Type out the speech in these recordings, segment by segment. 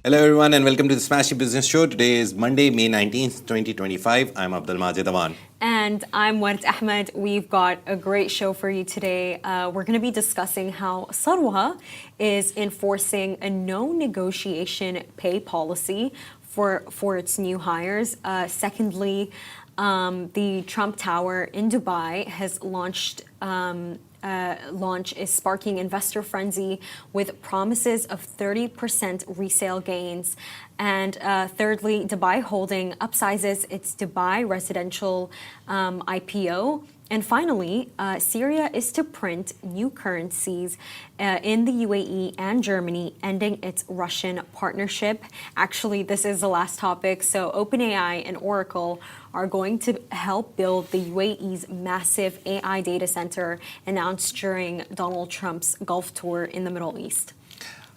Hello everyone and welcome to the Smashy Business Show. Today is Monday, May 19th, 2025. I'm Abdul Majid Awan. And I'm Ward Ahmed. We've got a great show for you today. We're going to be discussing how Sarwa is enforcing a no negotiation pay policy for its new hires. Secondly, the Trump Tower in Dubai has launch is sparking investor frenzy with promises of 30% resale gains. And thirdly, Dubai Holding upsizes its Dubai residential IPO. And finally, Syria is to print new currencies in the UAE and Germany, ending its Russian partnership. Actually, this is the last topic. So OpenAI and Oracle are going to help build the UAE's massive AI data center announced during Donald Trump's Gulf tour in the Middle East.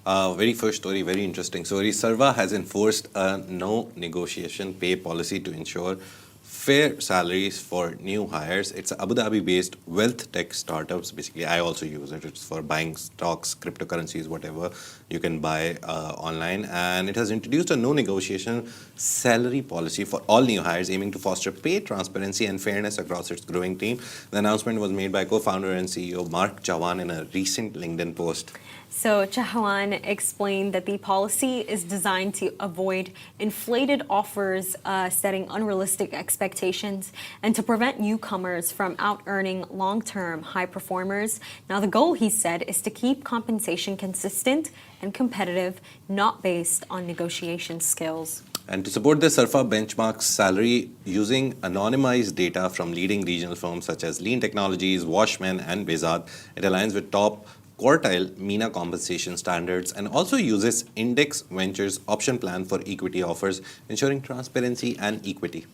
Very first story, very interesting story. Sarwa has enforced a no negotiation pay policy to ensure fair salaries for new hires. It's Abu Dhabi-based wealth tech startups. Basically, I also use it. It's for buying stocks, cryptocurrencies, whatever you can buy online. And it has introduced a no negotiation salary policy for all new hires, aiming to foster pay transparency and fairness across its growing team. The announcement was made by co-founder and CEO Mark Jawan in a recent LinkedIn post. So Chahawan explained that the policy is designed to avoid inflated offers, setting unrealistic expectations, and to prevent newcomers from out-earning long-term high performers. Now, the goal, he said, is to keep compensation consistent and competitive, not based on negotiation skills. And to support this, Sarwa benchmarks salary using anonymized data from leading regional firms such as Lean Technologies, Washman, and Bezat. It aligns with top quartile MENA compensation standards and also uses Index Ventures option plan for equity offers, ensuring transparency and equity.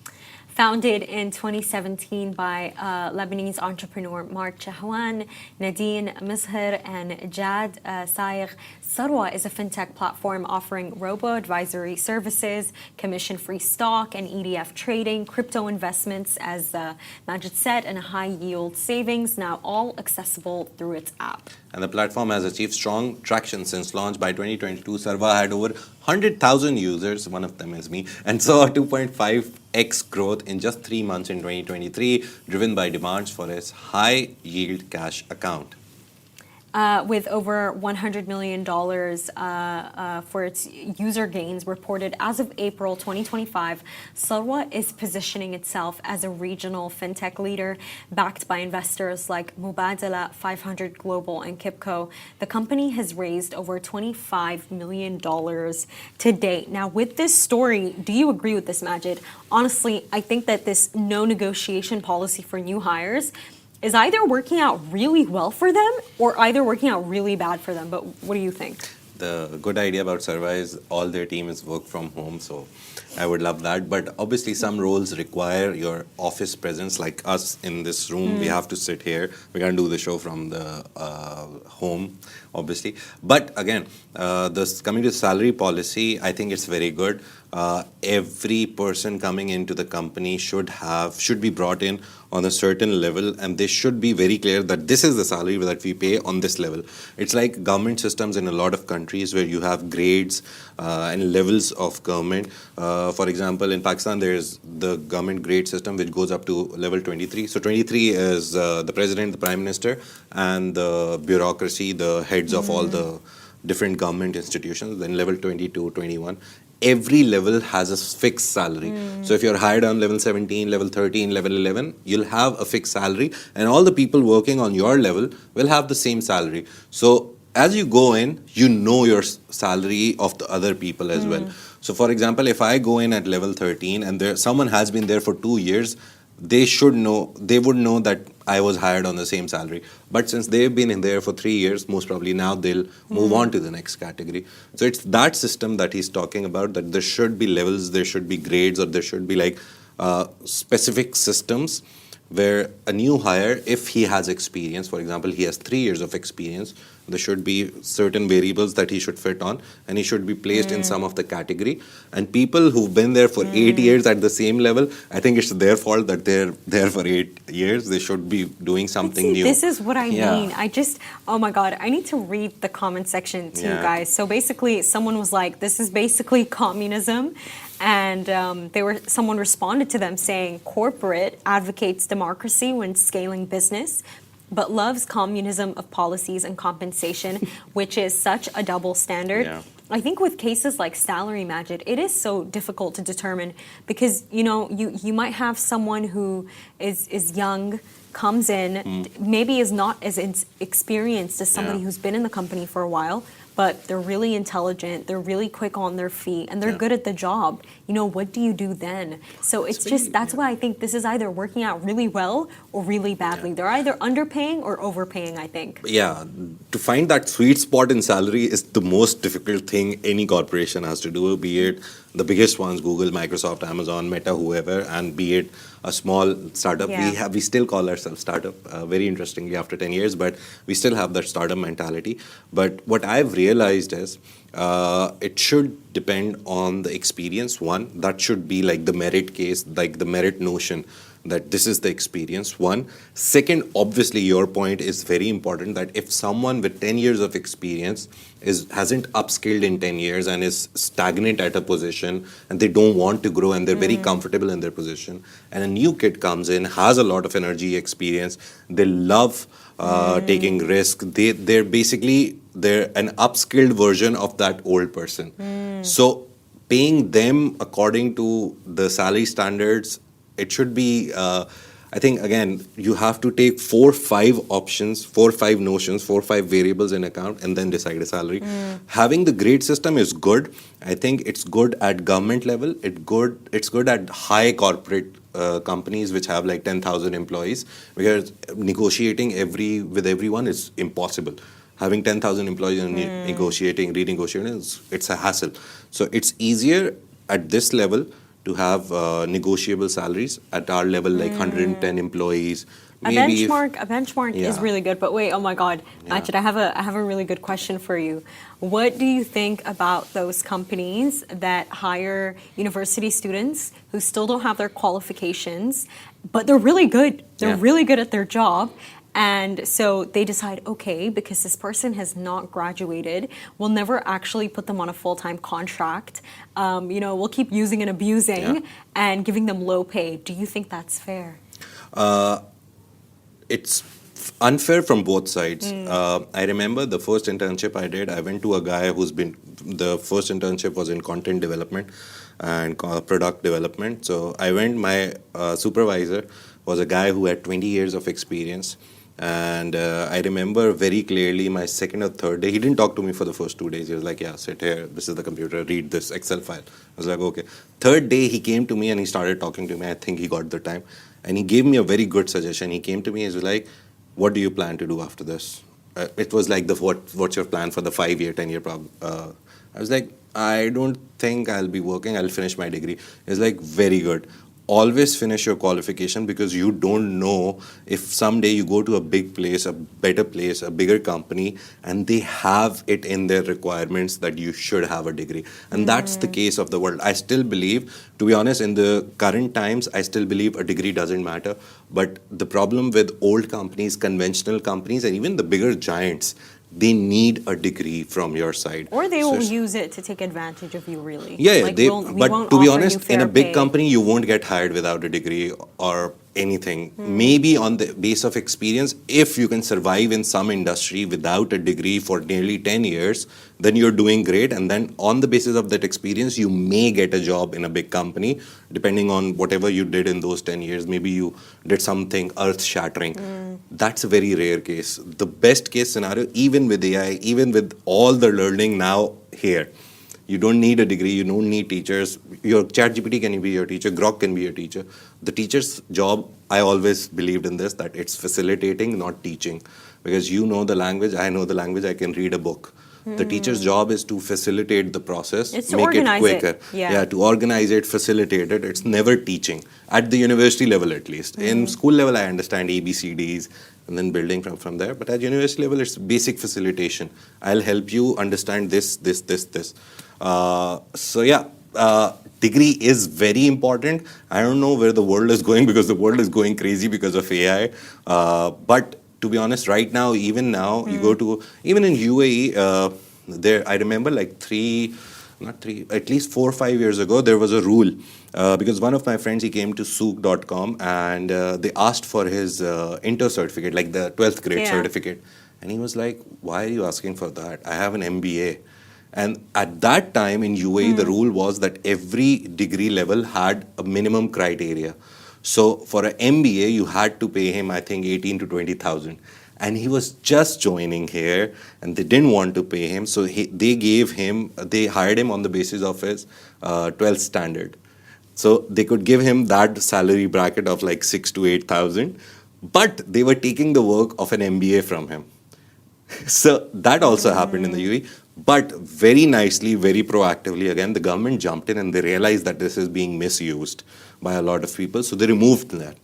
Founded in 2017 by Lebanese entrepreneur Mark Chahawan, Nadine Mizher, and Jad Saigh, Sarwa is a fintech platform offering robo-advisory services, commission-free stock and ETF trading, crypto investments, as Majid said, and high-yield savings, now all accessible through its app. And the platform has achieved strong traction since launch. By 2022, Sarwa had over 100,000 users, one of them is me, and saw a 2.5x growth in just 3 months in 2023, driven by demands for its high-yield cash account. With over $100 million for its user gains reported as of April 2025, Sarwa is positioning itself as a regional fintech leader backed by investors like Mubadala, 500 Global, and Kipco. The company has raised over $25 million to date. Now, with this story, do you agree with this, Majid? Honestly, I think that this no negotiation policy for new hires is either working out really well for them or either working out really bad for them. But what do you think? The good idea about Sarwa is all their team is work from home, so I would love that. But obviously some roles require your office presence, like us in this room. We have to sit here. We can't do the show from the home, obviously. But again, coming to salary policy, I think it's very good. Every person coming into the company should be brought in on a certain level, and they should be very clear that this is the salary that we pay on this level. It's like government systems in a lot of countries where you have grades and levels of government. For example, in Pakistan, there's the government grade system which goes up to level 23. So 23 is the president, the prime minister, and the bureaucracy, the heads of all the different government institutions. Then level 22, 21. Every level has a fixed salary. So if you're hired on level 17, level 13, level 11, you'll have a fixed salary, and all the people working on your level will have the same salary. So as you go in, you know your salary of the other people as well. So for example, if I go in at level 13 and someone has been there for 2 years, they would know that I was hired on the same salary. But since they've been in there for 3 years, most probably now they'll move on to the next category. So it's that system that he's talking about, that there should be levels, there should be grades, or there should be like specific systems where a new hire, if he has experience, for example, he has 3 years of experience, there should be certain variables that he should fit on, and he should be placed in some of the category. And people who've been there for 8 years at the same level, I think it's their fault that they're there for 8 years. They should be doing something new. This is what I Yeah. mean. Oh my God, I need to read the comment section to you Yeah. guys. So basically, someone was like, this is basically communism. And someone responded to them saying, corporate advocates democracy when scaling business, but loves communism of policies and compensation, which is such a double standard. Yeah. I think with cases like Salary Magic, it is so difficult to determine because, you might have someone who is young, comes in, maybe is not as experienced as somebody Yeah. who's been in the company for a while, but they're really intelligent, they're really quick on their feet, and they're Yeah. good at the job. What do you do then? So that's why I think this is either working out really well or really badly. They're either underpaying or overpaying, I think. Yeah, to find that sweet spot in salary is the most difficult thing any corporation has to do, be it the biggest ones, Google, Microsoft, Amazon, Meta, whoever, and be it a small startup. Yeah. We still call ourselves startup, very interestingly, after 10 years, but we still have that startup mentality. But what I've realized is it should depend on the experience. One, that should be like the merit case, like the merit notion, that this is the experience. One. Second, obviously, your point is very important, that if someone with 10 years of experience hasn't upskilled in 10 years and is stagnant at a position and they don't want to grow and they're very comfortable in their position, and a new kid comes in, has a lot of energy, experience, they love taking risk, they're an upskilled version of that old person. So paying them according to the salary standards, it should be, I think, again, you have to take 4-5 options, 4-5 notions, 4-5 variables in account, and then decide a salary. Having the grade system is good. I think it's good at government level. It's good at high corporate companies which have like 10,000 employees, because negotiating with everyone is impossible. Having 10,000 employees and renegotiating, it's a hassle. So it's easier at this level to have negotiable salaries. At our level, like 110 employees. A benchmark is really good. But wait, oh my God, Majid, I have a really good question for you. What do you think about those companies that hire university students who still don't have their qualifications, but they're really good? They're really good at their job. And so they decide, okay, because this person has not graduated, we'll never actually put them on a full-time contract. We'll keep using and abusing and giving them low pay. Do you think that's fair? It's unfair from both sides. I remember the first internship I did, I went to a guy the first internship was in content development and product development. So I went, my supervisor was a guy who had 20 years of experience. And I remember very clearly my second or third day, he didn't talk to me for the first 2 days. He was like, yeah, sit here, this is the computer, read this Excel file. I was like, okay. Third day, he came to me and he started talking to me. I think he got the time. And he gave me a very good suggestion. He came to me, he was like, what do you plan to do after this? It was like, what's your plan for the 5-year, 10-year problem? I was like, I don't think I'll be working, I'll finish my degree. He's like, very good. Always finish your qualification, because you don't know if someday you go to a big place, a better place, a bigger company, and they have it in their requirements that you should have a degree. And that's the case of the world. I still believe, to be honest, in the current times, I still believe a degree doesn't matter. But the problem with old companies, conventional companies, and even the bigger giants, they need a degree from your side. Or they will use it to take advantage of you, really. Yeah, but to be honest, in a big pay. company, you won't get hired without a degree or anything. Maybe on the base of experience, if you can survive in some industry without a degree for nearly 10 years, then you're doing great. And then on the basis of that experience, you may get a job in a big company, depending on whatever you did in those 10 years. Maybe you did something earth-shattering. That's a very rare case. The best case scenario, even with AI, even with all the learning now here, you don't need a degree, you don't need teachers. Your ChatGPT can be your teacher, Grok can be your teacher. The teacher's job, I always believed in this, that it's facilitating, not teaching. Because you know the language, I know the language, I can read a book. The teacher's job is to facilitate the process, It's to make it organize it. quicker. Yeah. To organize it, facilitate it. It's never teaching, at the university level at least. In school level, I understand ABCDs and then building from there. But at university level, it's basic facilitation. I'll help you understand this, this, this, this. Degree is very important. I don't know where the world is going because the world is going crazy because of AI. But to be honest, right now, even now, you go to, even in UAE, I remember like at least 4 or 5 years ago, there was a rule. Because one of my friends, he came to souk.com and they asked for his inter certificate, like the 12th grade certificate. And he was like, why are you asking for that? I have an MBA. And at that time in UAE, the rule was that every degree level had a minimum criteria. So for an MBA, you had to pay him, I think, 18 to 20,000. And he was just joining here, and they didn't want to pay him. So they hired him on the basis of his 12th standard. So they could give him that salary bracket of like 6 to 8,000, but they were taking the work of an MBA from him. So that also happened in the UAE. But very nicely, very proactively, again, the government jumped in and they realized that this is being misused by a lot of people. So they removed that.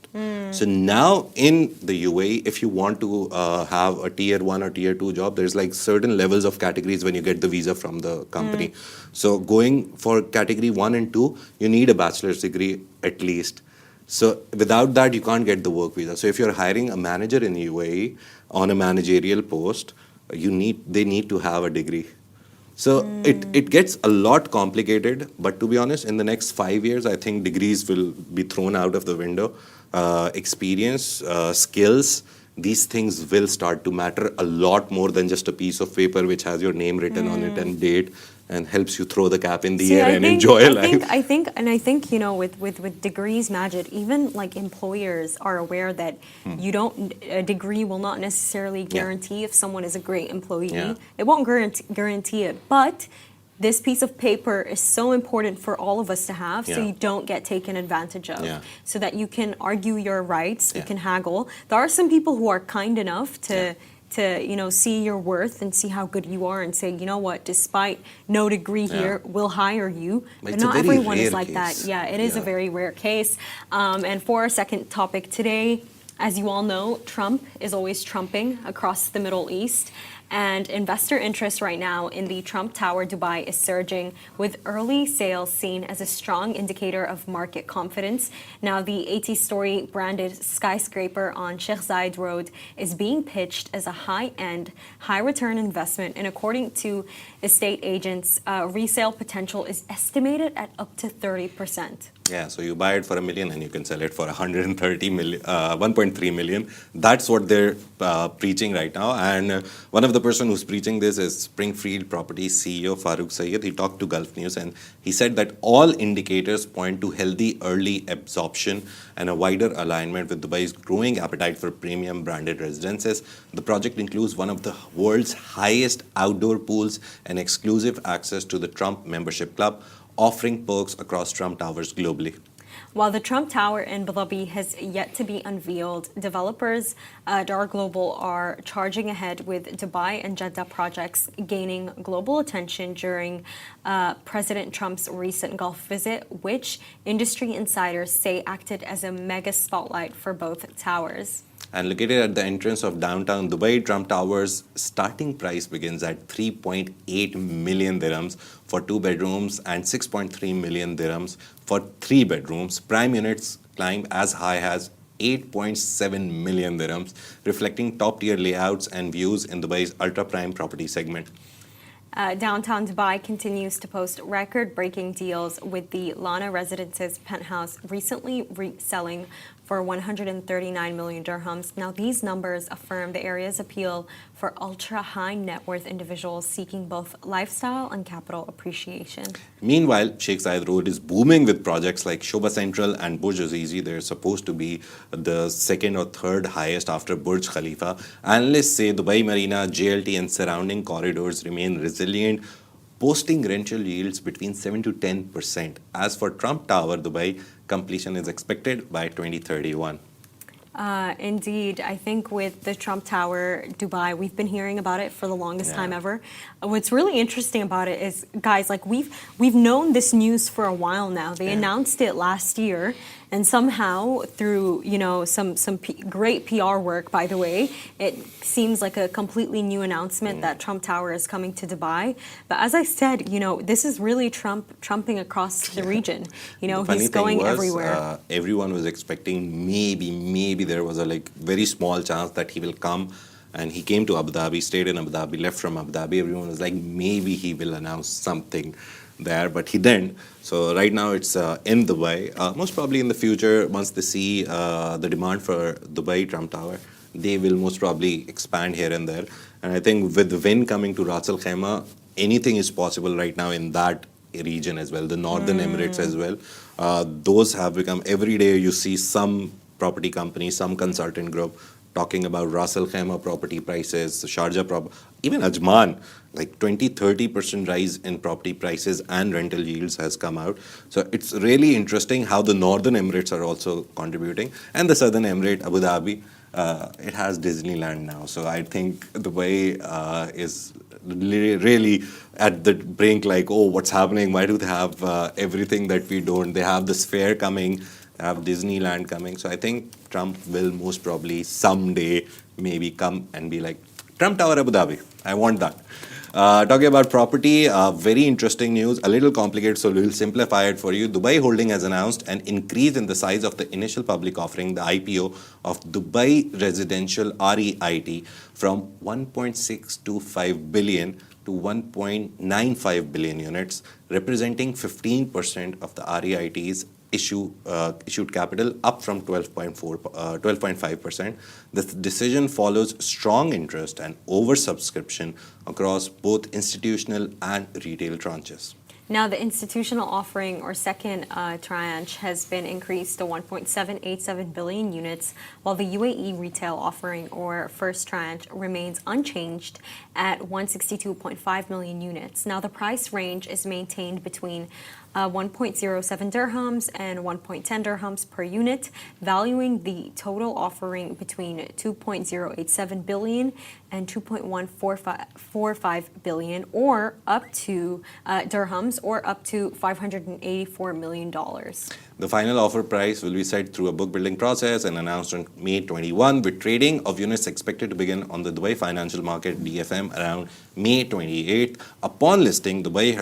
So now in the UAE, if you want to have a tier 1 or tier 2 job, there's like certain levels of categories when you get the visa from the company. So going for category 1 and 2, you need a bachelor's degree at least. So without that, you can't get the work visa. So if you're hiring a manager in UAE on a managerial post, they need to have a degree. So it gets a lot complicated, but to be honest, in the next 5 years, I think degrees will be thrown out of the window. Experience, skills, these things will start to matter a lot more than just a piece of paper which has your name written on it and date and helps you throw the cap in the air and enjoy life. I think, with degrees, Majid, even like employers are aware that a degree will not necessarily guarantee if someone is a great employee. Yeah. It won't guarantee it, but this piece of paper is so important for all of us to have, so you don't get taken advantage of, so that you can argue your rights, you can haggle. There are some people who are kind enough to see your worth and see how good you are and say, you know what, despite no degree here, we'll hire you. But not everyone is like that. Yeah, it is a very rare case. And for our second topic today, as you all know, Trump is always trumping across the Middle East. And investor interest right now in the Trump Tower Dubai is surging, with early sales seen as a strong indicator of market confidence. Now, the 80-story branded skyscraper on Sheikh Zayed Road is being pitched as a high-end, high-return investment. And according to estate agents, resale potential is estimated at up to 30%. Yeah, so you buy it for $1 million and you can sell it for 1.3 million. That's what they're preaching right now. And one of the person who's preaching this is Springfield Properties CEO Farooq Sayed. He talked to Gulf News and he said that all indicators point to healthy early absorption and a wider alignment with Dubai's growing appetite for premium branded residences. The project includes one of the world's highest outdoor pools and exclusive access to the Trump Membership Club, offering perks across Trump Towers globally. While the Trump Tower in Abu Dhabi has yet to be unveiled, developers Dar Global are charging ahead with Dubai and Jeddah projects gaining global attention during President Trump's recent Gulf visit, which industry insiders say acted as a mega spotlight for both towers. And located at the entrance of downtown Dubai, Trump Tower's starting price begins at 3.8 million dirhams for 2 bedrooms and 6.3 million dirhams for 3 bedrooms. Prime units climb as high as 8.7 million dirhams, reflecting top-tier layouts and views in Dubai's ultra-prime property segment. Downtown Dubai continues to post record-breaking deals, with the Lana Residences penthouse recently selling for 139 million dirhams. Now, these numbers affirm the area's appeal for ultra-high net worth individuals seeking both lifestyle and capital appreciation. Meanwhile, Sheikh Zayed Road is booming with projects like Shobha Central and Burj Azizi. They're supposed to be the second or third highest after Burj Khalifa. Analysts say Dubai Marina, JLT and surrounding corridors remain resilient, posting rental yields between 7 to 10%. As for Trump Tower Dubai, completion is expected by 2031. Indeed. I think with the Trump Tower, Dubai, we've been hearing about it for the longest time ever. What's really interesting about it is, guys, like we've known this news for a while now. They announced it last year, and somehow through some great PR work, by the way, it seems like a completely new announcement that Trump Tower is coming to Dubai. But as I said, this is really trumping across the region. He's going everywhere. Everyone was expecting maybe there was a very small chance that he will come, and he came to Abu Dhabi, stayed in Abu Dhabi, left from Abu Dhabi. Everyone was like, maybe he will announce something there, but he didn't. So right now it's in Dubai. Most probably in the future, once they see the demand for Dubai Trump Tower, they will most probably expand here and there. And I think with the wind coming to Ras Al Khaimah, anything is possible right now in that region as well, the Northern Emirates as well. Those have become, every day you see some property company, some consultant group talking about Ras Al Khaimah property prices, Sharjah, even Ajman, 20-30% rise in property prices and rental yields has come out. So it's really interesting how the Northern Emirates are also contributing. And the Southern Emirate, Abu Dhabi, it has Disneyland now. So I think Dubai is really at the brink, what's happening? Why do they have everything that we don't? They have this fair coming, have Disneyland coming. So I think Trump will most probably someday maybe come and be like, Trump Tower Abu Dhabi, I want that. Talking about property, very interesting news, a little complicated, so we'll simplify it for you. Dubai Holding has announced an increase in the size of the initial public offering, the IPO, of Dubai Residential REIT from 1.625 billion to 1.95 billion units, representing 15% of the REIT's issued capital, up from 12.5%. This decision follows strong interest and oversubscription across both institutional and retail tranches. Now, the institutional offering, or second tranche, has been increased to 1.787 billion units, while the UAE retail offering, or first tranche, remains unchanged at 162.5 million units. Now, the price range is maintained between 1.07 dirhams and 1.10 dirhams per unit, valuing the total offering between 2.087 billion and 2.145 billion, or up to dirhams, or up to $584 million. The final offer price will be set through a book building process and announced on May 21, with trading of units expected to begin on the Dubai Financial Market (DFM) around May 28. Upon listing, Dubai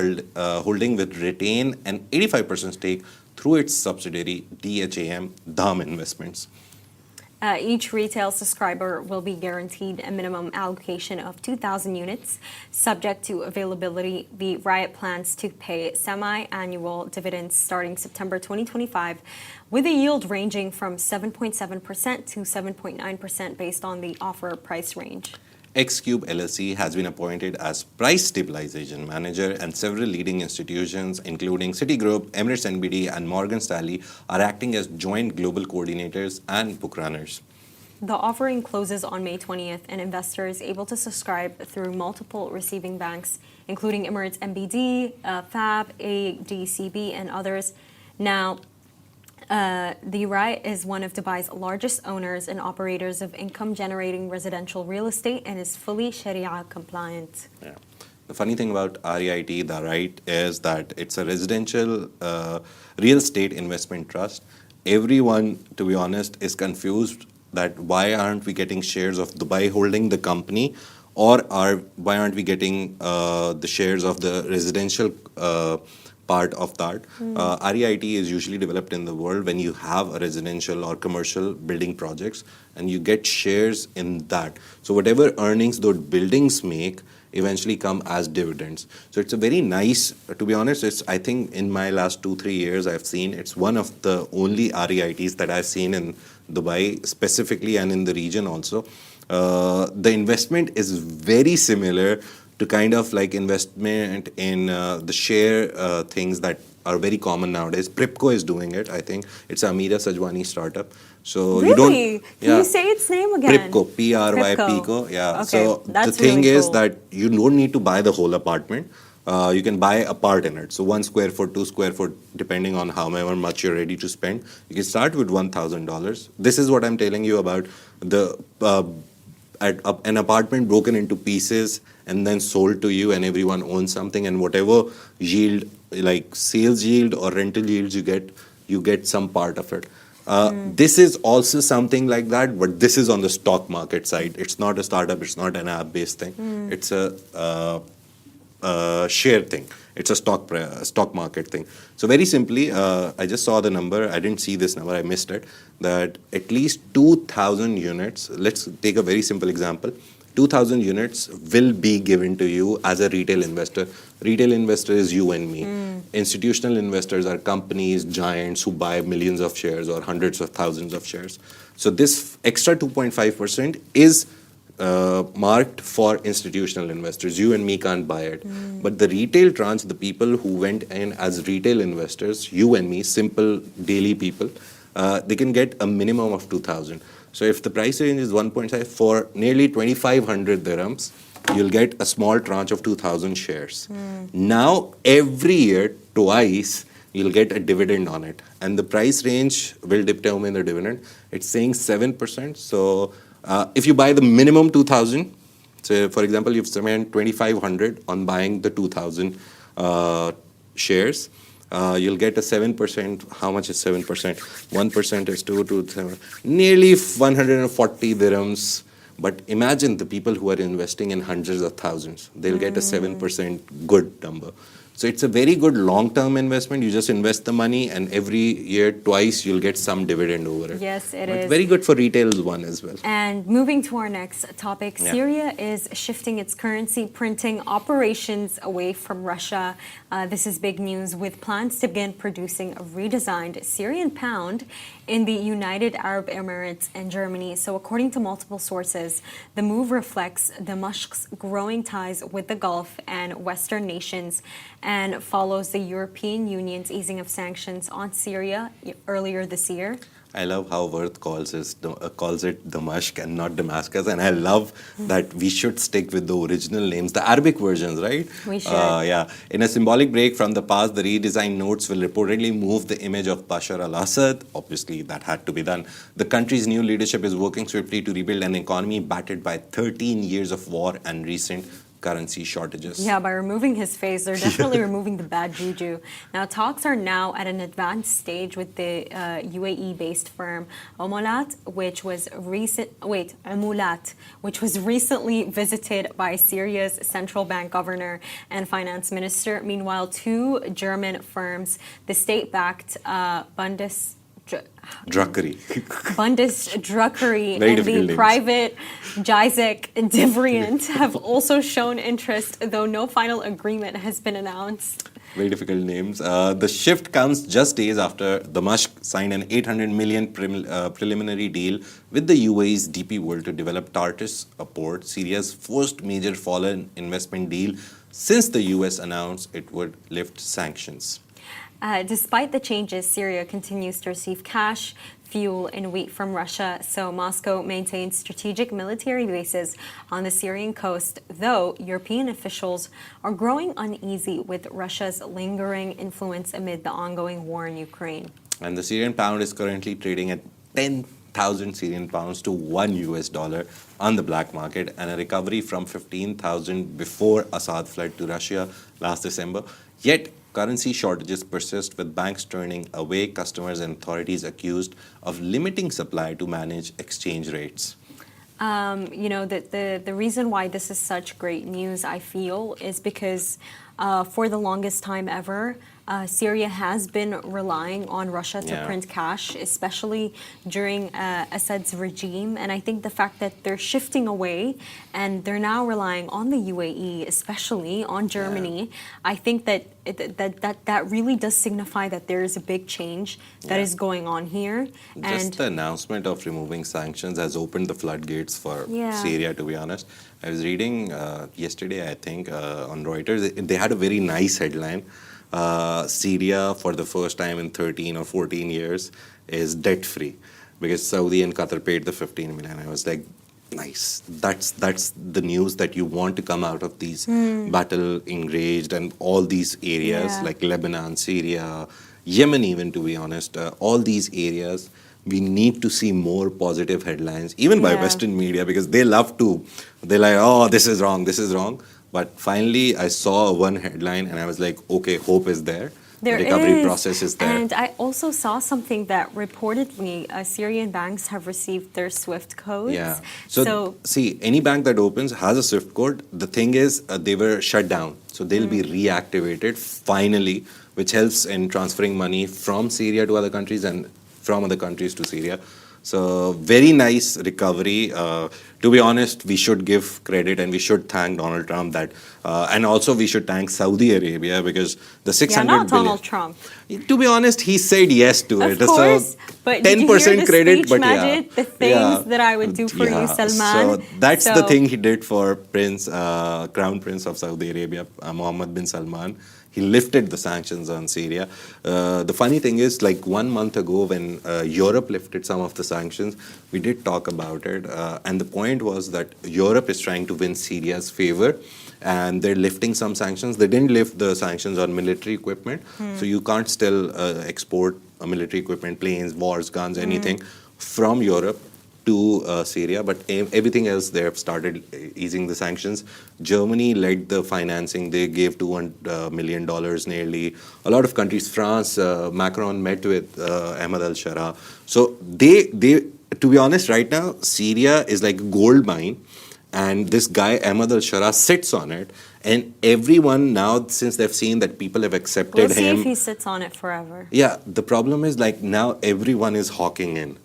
Holding will retain an 85% stake through its subsidiary DHAM Dham Investments. Each retail subscriber will be guaranteed a minimum allocation of 2,000 units. Subject to availability, the REIT plans to pay semi-annual dividends starting September 2025, with a yield ranging from 7.7% to 7.9% based on the offer price range. Xcube LLC has been appointed as price stabilization manager, and several leading institutions, including Citigroup, Emirates NBD, and Morgan Stanley, are acting as joint global coordinators and book runners. The offering closes on May 20th, and investors able to subscribe through multiple receiving banks, including Emirates NBD, FAB, ADCB, and others. Now, the REIT is one of Dubai's largest owners and operators of income-generating residential real estate and is fully Sharia compliant. Yeah. The funny thing about REIT, the REIT, is that it's a residential real estate investment trust. Everyone, to be honest, is confused that why aren't we getting shares of Dubai Holding, the company, or why aren't we getting the shares of the residential part of that. REIT is usually developed in the world when you have a residential or commercial building projects, and you get shares in that. So whatever earnings those buildings make eventually come as dividends. So it's a very nice, to be honest, I think in my last 2-3 years I've seen, it's one of the only REITs that I've seen in Dubai specifically, and in the region also. The investment is very similar to kind of like investment in the share things that are very common nowadays. Pripco is doing it, I think. It's Amira Sajwani startup. So really? You don't, Can you say its name again? Pripco, P-R-Y-P-Co. Yeah. Okay, So that's the thing really is cool. that you don't need to buy the whole apartment. you can buy a part in it. So 1 square foot, 2 square foot, depending on however much you're ready to spend. You can start with $1,000. This is what I'm telling you about the an apartment broken into pieces and then sold to you, and everyone owns something, and whatever yield, like sales yield or rental yields you get some part of it. This is also something like that, but this is on the stock market side. It's not a startup, it's not an app-based thing. It's a share thing. It's a stock market thing. So very simply, I just saw the number. I didn't see this number. I missed it. That at least 2,000 units. Let's take a very simple example. 2,000 units will be given to you as a retail investor. Retail investor is you and me. Institutional investors are companies, giants who buy millions of shares or hundreds of thousands of shares. So this extra 2.5% is marked for institutional investors. You and me can't buy it. But the retail tranche, the people who went in as retail investors, you and me, simple daily people, they can get a minimum of 2,000. So if the price range is 1.5, for nearly 2,500 dirhams, you'll get a small tranche of 2,000 shares. Now, every year, twice, you'll get a dividend on it. And the price range will determine the dividend. It's saying 7%. So if you buy the minimum 2,000, so for example, you've spent 2,500 on buying the 2,000 shares, you'll get a 7%. How much is 7%? 1% is 7, nearly 140 dirhams. But imagine the people who are investing in hundreds of thousands. They'll get a 7% good number. So it's a very good long-term investment. You just invest the money, and every year, twice, you'll get some dividend over it. Yes, it But is. very good for retail one as well. And moving to our next topic, Yeah. Syria is shifting its currency printing operations away from Russia. This is big news, with plans to begin producing a redesigned Syrian pound in the United Arab Emirates and Germany. So according to multiple sources, the move reflects Damascus' growing ties with the Gulf and Western nations and follows the European Union's easing of sanctions on Syria earlier this year. I love how Worth calls it Damascus and not Damascus, and I love that we should stick with the original names, the Arabic versions, right? We should. Yeah. In a symbolic break from the past, the redesigned notes will reportedly move the image of Bashar al-Assad. Obviously, that had to be done. The country's new leadership is working swiftly to rebuild an economy battered by 13 years of war and recent currency shortages. Yeah, by removing his face, they're definitely removing the bad juju. Now, talks are now at an advanced stage with the UAE-based firm Amulat, which was recently visited by Syria's central bank governor and finance minister. Meanwhile, two German firms, the state-backed Druckery. Bundesdruckery Very and difficult the names. private Gizek Devrient have also shown interest, though no final agreement has been announced. Very difficult names. The shift comes just days after Damascus signed an 800 million preliminary deal with the UAE's DP World to develop Tartus, a port, Syria's first major foreign investment deal since the US announced it would lift sanctions. Despite the changes, Syria continues to receive cash, fuel, and wheat from Russia, so Moscow maintains strategic military bases on the Syrian coast, though European officials are growing uneasy with Russia's lingering influence amid the ongoing war in Ukraine. And the Syrian pound is currently trading at 10,000 Syrian pounds to $1 on the black market, and a recovery from 15,000 before Assad fled to Russia last December. Yet, currency shortages persist, with banks turning away customers and authorities accused of limiting supply to manage exchange rates. The reason why this is such great news, I feel, is because for the longest time ever, Syria has been relying on Russia to print cash, especially during Assad's regime. And I think the fact that they're shifting away and they're now relying on the UAE, especially on Germany, I think that that really does signify that there is a big change that is going on here. Just the announcement of removing sanctions has opened the floodgates for Syria, to be honest. I was reading yesterday, I think, on Reuters. They had a very nice headline. Syria, for the first time in 13 or 14 years, is debt-free because Saudi and Qatar paid the 15 million. I was like, Nice. That's the news that you want to come out of these battle enraged and all these areas Yeah. like Lebanon, Syria, Yemen, even to be honest, all these areas. We need to see more positive headlines, even by Yeah. Western media, because they love to. They're like, oh, this is wrong, this is wrong. But finally, I saw one headline and I was like, okay, hope is there. There The recovery is. process is there. And I also saw something that reportedly Syrian banks have received their SWIFT codes. Yeah. So, see, any bank that opens has a SWIFT code. The thing is, they were shut down. So they'll be reactivated finally, which helps in transferring money from Syria to other countries and from other countries to Syria. So very nice recovery. To be honest, we should give credit and we should thank Donald Trump that, and also we should thank Saudi Arabia because the 600 yeah, not billion. Donald Trump. To be honest, he said yes to it. Of course, but did you hear the credit, speech, but Majid? The things that I would do for you, Salman. So that's the thing he did for Crown Prince of Saudi Arabia, Mohammed bin Salman. He lifted the sanctions on Syria. The funny thing is, like 1 month ago, when Europe lifted some of the sanctions, we did talk about it. And the point was that Europe is trying to win Syria's favor. And they're lifting some sanctions. They didn't lift the sanctions on military equipment. So you can't still export military equipment, planes, wars, guns, anything from Europe to Syria, but everything else they have started easing the sanctions. Germany led the financing; they gave $200 million nearly. A lot of countries, France, Macron met with Ahmed al-Shara. So they, to be honest, right now Syria is like a gold mine, and this guy Ahmed al-Shara sits on it. And everyone now, since they've seen that people have accepted We'll see him, if he sits on it forever. yeah, the problem is like now everyone is hawking in.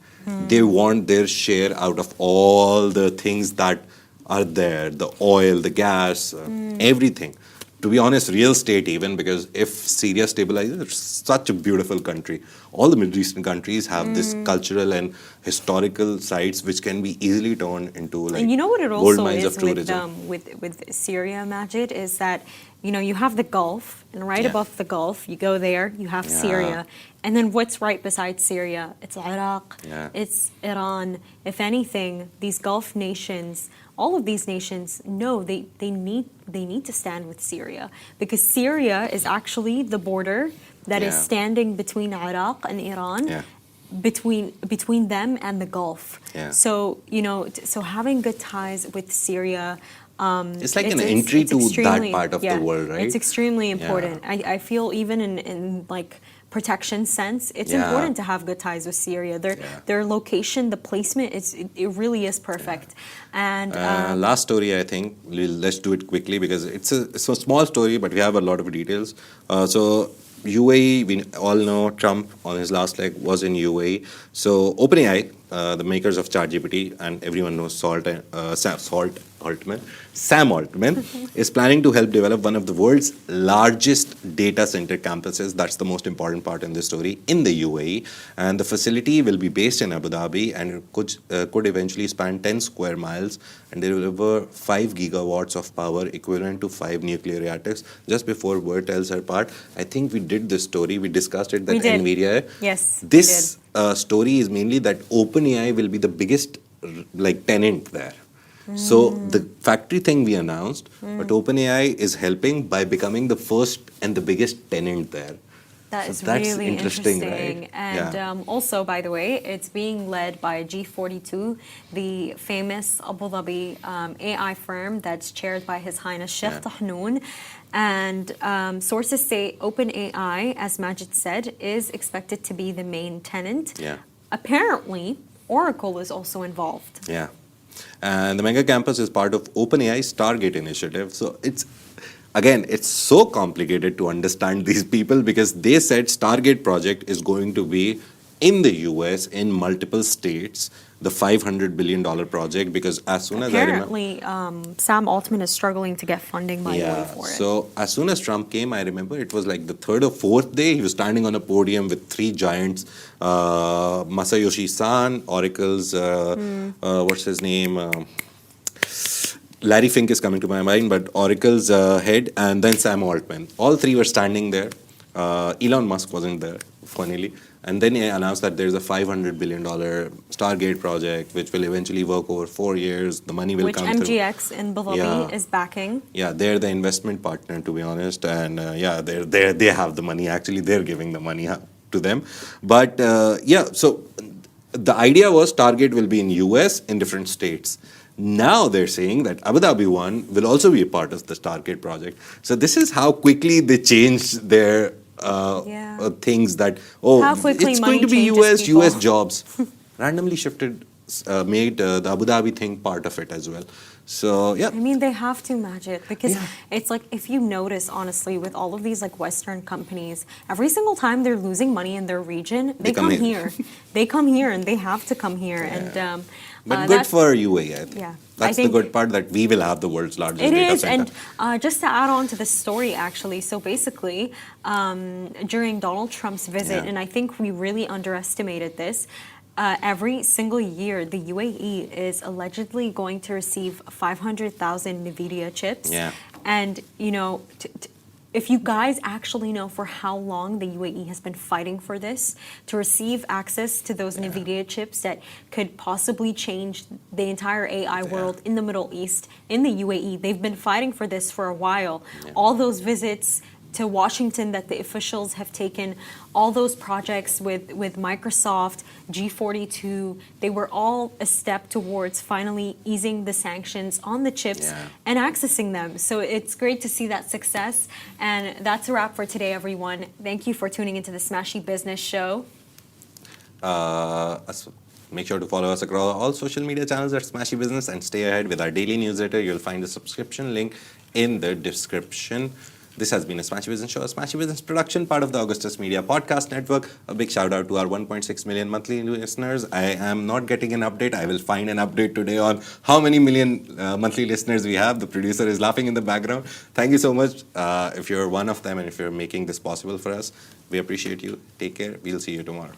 They want their share out of all the things that are there, the oil, the gas, everything. To be honest, real estate even, because if Syria stabilizes, it's such a beautiful country. All the Middle Eastern countries have this cultural and historical sites which can be easily turned into like And you know what it gold also mines is of tourism. with Syria, Majid, is that you have the Gulf, and right Yeah. above the Gulf, you go there, you have Yeah. Syria, and then what's right beside Syria? It's Iraq, Yeah. it's Iran. If anything, these Gulf nations, all of these nations, know they need to stand with Syria because Syria is actually the border that is Yeah. standing between Iraq and Iran. Yeah. Between them and the Gulf. Yeah. So so having good ties with Syria. It's like an entry to that extremely- part of the world, right? It's extremely Yeah. important. I feel even in like protection sense, it's Yeah. important to have good ties with Syria. Their location, the placement, it really is perfect. And Last story, I think. Let's do it quickly because it's a small story, but we have a lot of details. So UAE, we all know Trump on his last leg was in UAE. So OpenAI, the makers of ChatGPT, and everyone knows Sam Altman, is planning to help develop one of the world's largest data center campuses. That's the most important part in this story in the UAE. And the facility will be based in Abu Dhabi and could eventually span 10 square miles and deliver 5 gigawatts of power equivalent to 5 nuclear reactors. Just before word tells her part, I think we did this story. We discussed it that We did. NVIDIA. Yes, we This story is mainly that OpenAI will be the biggest tenant there. So the factory thing we announced, but OpenAI is helping by becoming the first and the biggest tenant there. that So is that's really interesting, interesting. right? And Yeah. also, by the way, it's being led by G42, the famous Abu Dhabi AI firm that's chaired by His Highness Sheikh Yeah. Tahnoon. And sources say OpenAI, as Majid said, is expected to be the main tenant. Yeah. Apparently, Oracle is also involved. Yeah. And the mega campus is part of OpenAI's Stargate initiative. So it's so complicated to understand these people because they said Stargate project is going to be in the US in multiple states, the $500 billion project, because as soon as I remember. Apparently, Sam Altman is struggling to get funding by the way for it. So as soon as Trump came, I remember it was like the third or fourth day, he was standing on a podium with three giants, Masayoshi Son, Oracle's, what's his name? Larry Fink is coming to my mind, but Oracle's head, and then Sam Altman. All three were standing there. Elon Musk wasn't there, funnily. And then he announced that there's a $500 billion Stargate project, which will eventually work over 4 years. The money will Which come through. MGX in Abu Dhabi is backing. Yeah, they're the investment partner, to be honest. And they have the money. Actually, they're giving the money to them. But so the idea was Target will be in US in different states. Now they're saying that Abu Dhabi one will also be a part of the Target project. So this is how quickly they changed their things that, it's going to be US jobs. Randomly shifted, made the Abu Dhabi thing part of it as well. So, yeah. I mean, they have to match it because it's like, if you notice, honestly, with all of these like Western companies, every single time they're losing money in their region, they come here. They come here and they have to come here. Yeah. But good for UAE, I think. Yeah. That's the good part, that we will have the world's largest data center. It is, and just to add on to the story, actually, so basically, during Donald Trump's visit, and I think we really underestimated this, every single year, the UAE is allegedly going to receive 500,000 NVIDIA chips. Yeah. And, you know, if you guys actually know for how long the UAE has been fighting for this, to receive access to those NVIDIA chips that could possibly change the entire AI world in the Middle East, in the UAE, they've been fighting for this for a while. All those visits to Washington that the officials have taken, all those projects with Microsoft, G42, they were all a step towards finally easing the sanctions on the chips and accessing them. So it's great to see that success. And that's a wrap for today, everyone. Thank you for tuning into the Smashy Business Show. Make sure to follow us across all social media channels at Smashy Business and stay ahead with our daily newsletter. You'll find the subscription link in the description. This has been a Smashy Business Show, a Smashy Business production, part of the Augustus Media Podcast Network. A big shout out to our 1.6 million monthly listeners. I am not getting an update. I will find an update today on how many million monthly listeners we have. The producer is laughing in the background. Thank you so much. If you're one of them and if you're making this possible for us, we appreciate you. Take care. We'll see you tomorrow.